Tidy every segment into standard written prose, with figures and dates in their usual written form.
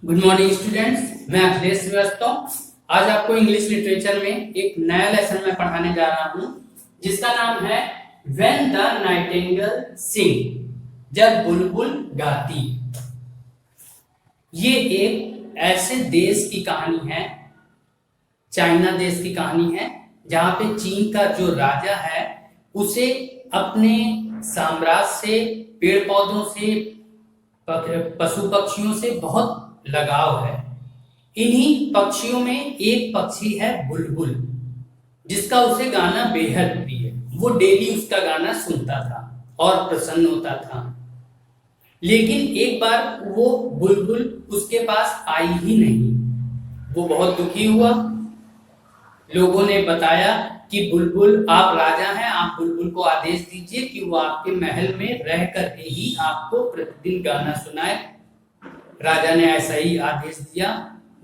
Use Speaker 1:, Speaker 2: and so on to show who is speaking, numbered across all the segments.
Speaker 1: Good morning students, मैं अखिलेश श्रीवास्तव। आज आपको इंग्लिश लिटरेचर में एक नया लेसन मैं पढ़ाने जा रहा हूँ जिसका नाम है व्हेन द नाइटिंगेल सिंग, जब बुलबुल गाती। ये एक ऐसे देश की कहानी है, चाइना देश की कहानी है, जहाँ पे चीन का जो राजा है उसे अपने साम्राज्य से, पेड़ पौधों से, पशु पक्षियों से बहुत लगाव है। इन्हीं पक्षियों में एक पक्षी है बुलबुल, जिसका उसे गाना बेहद प्रिय। वो डेली उसका गाना सुनता था और प्रसन्न होता था। लेकिन एक बार वो बुलबुल उसके पास आई ही नहीं। वो बहुत दुखी हुआ। लोगों ने बताया कि बुलबुल, आप राजा हैं, आप बुलबुल को आदेश दीजिए कि वो आपके महल में रह करके ही आपको प्रतिदिन गाना सुनाए। राजा ने ऐसा ही आदेश दिया।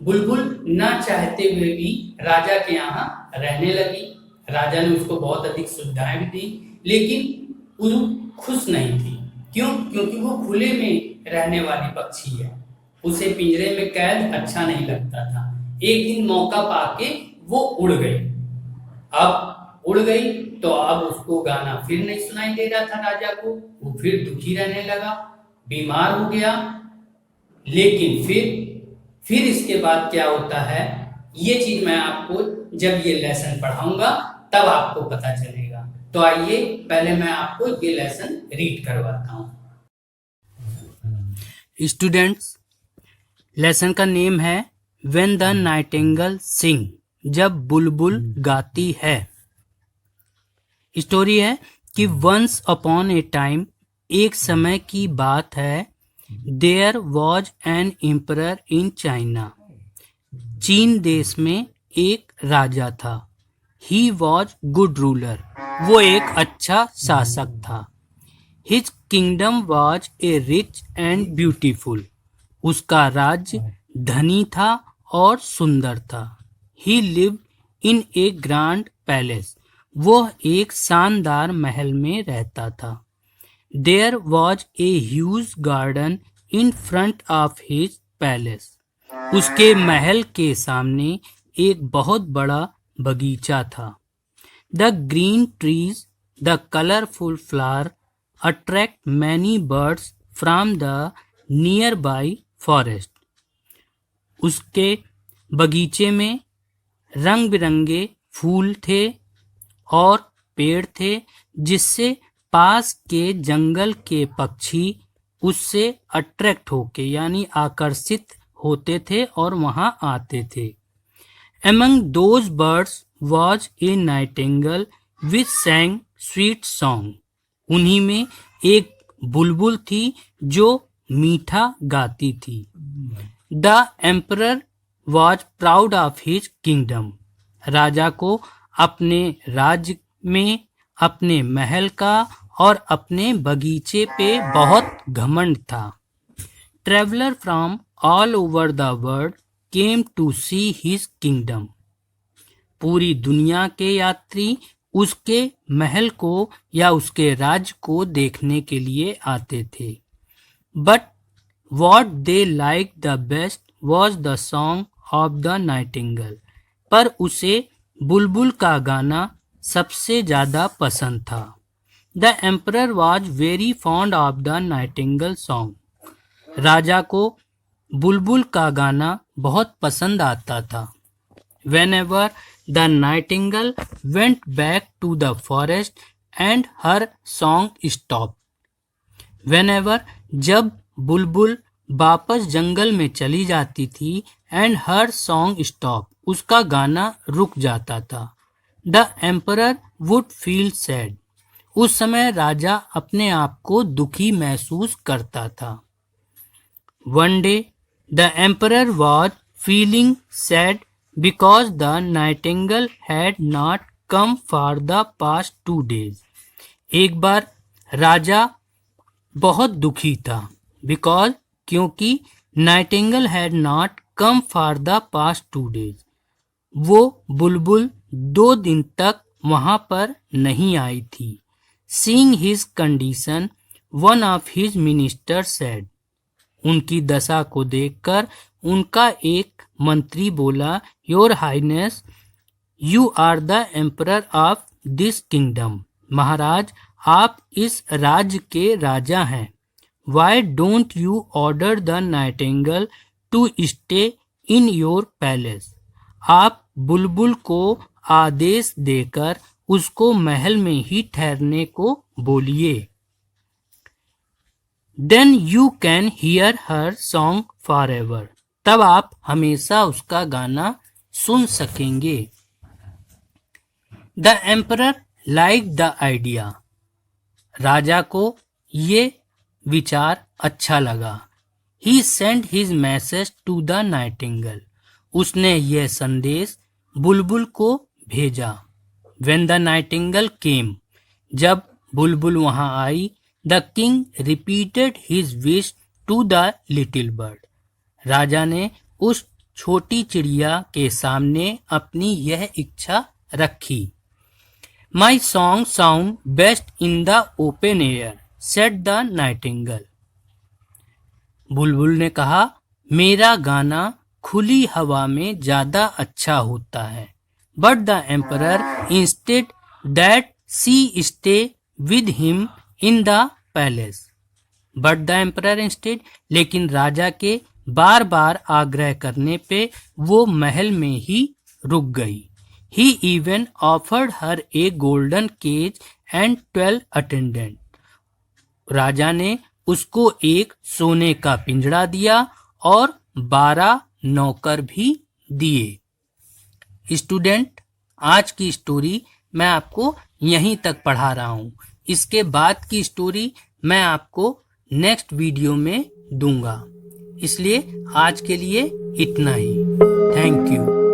Speaker 1: बुलबुल ना चाहते हुए भी राजा के यहाँ रहने लगी। राजा ने उसको बहुत अधिक सुविधाएं भी दी, लेकिन वो खुश नहीं थी। क्यों? क्योंकि वो खुले में रहने वाली पक्षी है, उसे पिंजरे में कैद अच्छा नहीं लगता था। एक दिन मौका पाके वो उड़ गई। अब उड़ गई तो अब उसको गाना फिर नहीं सुनाई दे रहा था राजा को। वो फिर दुखी रहने लगा, बीमार हो गया। लेकिन फिर इसके बाद क्या होता है, ये चीज मैं आपको जब ये लेसन पढ़ाऊंगा तब आपको पता चलेगा। तो आइए पहले मैं आपको ये लेसन रीड करवाता हूँ। स्टूडेंट्स, लेसन का नेम है व्हेन द नाइटिंगेल सिंग, जब बुलबुल गाती है। स्टोरी है कि वंस अपॉन ए टाइम, एक समय की बात है, there was an emperor in China, चीन देश में एक राजा था। ही वॉज गुड रूलर, वो एक अच्छा शासक था। His kingdom was a rich and beautiful, उसका राज्य धनी था और सुंदर था। ही lived in A grand palace, वह एक शानदार महल में रहता था। There was a huge garden in front of his palace. उसके महल के सामने एक बहुत बड़ा बगीचा था। The green trees, the colorful flower attract many birds from the nearby forest. उसके बगीचे में रंग बिरंगे फूल थे और पेड़ थे, जिससे पास के जंगल के पक्षी उससे अट्रैक्ट होके यानी आकर्षित होते थे और वहां आते थे। Among those birds was a nightingale which sang sweet song. उन्हीं में एक बुलबुल थी जो मीठा गाती थी। The emperor was proud of his kingdom. राजा को अपने राज्य में, अपने महल का और अपने बगीचे पे बहुत घमंड था। Traveller from all over the world came to see his kingdom, पूरी दुनिया के यात्री उसके महल को या उसके राज्य को देखने के लिए आते थे। But what they like the best was the song of the Nightingale, पर उसे बुलबुल का गाना सबसे ज्यादा पसंद था। The emperor was very fond of the nightingale song. राजा को बुलबुल का गाना बहुत पसंद आता था। Whenever the nightingale went back to the forest and her song stopped. Whenever, जब बुलबुल वापस जंगल में चली जाती थी, and her song stopped, उसका गाना रुक जाता था। The emperor would feel sad. उस समय राजा अपने आप को दुखी महसूस करता था। One day, the emperor was feeling sad because the nightingale had not come for the past 2 days. एक बार राजा बहुत दुखी था, because क्योंकि Nightingale had not come for the past 2 days. वो बुलबुल 2 दिन तक वहां पर नहीं आई थी। Seeing his condition, one of his ministers said, उनकी दशा को देखकर उनका एक मंत्री बोला, your highness, you are the emperor of this kingdom. महाराज, आप इस राज्य के राजा हैं। Why don't you order the nightingale to stay in your palace. आप बुलबुल को आदेश देकर उसको महल में ही ठहरने को बोलिए। Then you can hear her song forever. तब आप हमेशा उसका गाना सुन सकेंगे। The emperor like the idea. राजा को ये विचार अच्छा लगा। He sent his message to the nightingale. उसने यह संदेश बुलबुल को भेजा। When the nightingale came, जब बुलबुल वहां आई, the king repeated his wish to the little bird. राजा ने उस छोटी चिड़िया के सामने अपनी यह इच्छा रखी। My song sound best in the open air, said the nightingale. बुलबुल ने कहा, मेरा गाना खुली हवा में ज्यादा अच्छा होता है। But the emperor insisted that she stay with him in the palace. But the emperor insisted, लेकिन राजा के बार बार आग्रह करने पे वो महल में ही रुक गई। He even offered her a golden cage and 12 attendants. राजा ने उसको एक सोने का पिंजड़ा दिया और 12 नौकर भी दिए। स्टूडेंट, आज की स्टोरी मैं आपको यहीं तक पढ़ा रहा हूँ। इसके बाद की स्टोरी मैं आपको नेक्स्ट वीडियो में दूंगा। इसलिए आज के लिए इतना ही। Thank you.